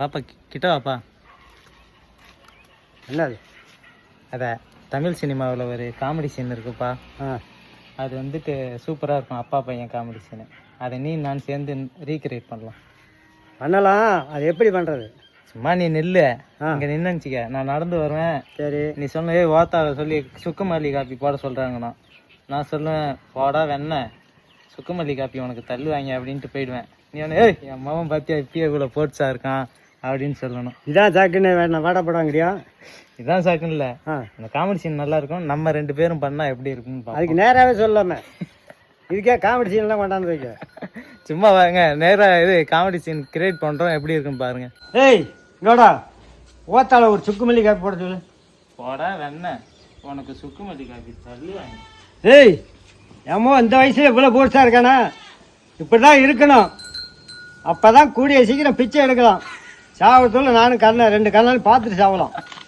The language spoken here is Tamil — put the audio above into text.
பாப்பா கிட்ட வாப்பா. என்னது? அதை தமிழ் சினிமாவில் ஒரு காமெடி சீன் இருக்குப்பா. அது வந்துட்டு சூப்பராக இருக்கும். அப்பா பையன் காமெடி சீனு. அதை நான் சேர்ந்து ரீக்ரியேட் பண்ணலாம். அது எப்படி பண்ணுறது? சும்மா நீ நெல்லு இங்கே நின்னுச்சிக்க, நான் நடந்து வருவேன். சரி, நீ சொன்ன ஓத்தாவை சொல்லி சுக்குமல்லி காப்பி போட சொல்கிறாங்கண்ணா. நான் சொல்லுவேன், போடா வெண்ணெய் சுக்குமல்லி காப்பி உனக்கு தள்ளுவாங்க அப்படின்ட்டு போயிடுவேன். நீ ஒன்று என் மகன் பார்த்தியா இப்பயே கூட போட்ஸா இருக்கான் அப்படின்னு சொல்லணும். இதான் சாக்குன்னு வேணா வாடப்படாங்கிறியா? இதான் சாக்குன்னு இல்லை, அந்த காமெடி சீன் நல்லா இருக்கும். நம்ம 2 பேரும் பண்ணால் எப்படி இருக்குன்னு அதுக்கு நேராகவே சொல்லாம இதுக்கே காமெடி சீன்லாம் கொண்டாந்து வைக்க. சும்மா வாங்க நேராக இது காமெடி சீன் கிரியேட் பண்ணுறோம், எப்படி இருக்குன்னு பாருங்க. ஏய் இங்கோடா, ஓத்தால ஒரு சுக்குமல்லி காப்பி போட சொல்லு. போடா வெண்ணெய் உனக்கு சுக்குமல்லி காப்பி தள்ளுவாங்க. ஏய் ஏமோ இந்த வயசுல இவ்வளோ போட்ஸாக இருக்கானா? இப்படி தான் இருக்கணும். அப்போ தான் கூடிய சீக்கிரம் பிச்சை எடுக்கலாம். சாவத்துள்ள நானும் 2 கண்ணாலும் பார்த்துட்டு சாவலாம்.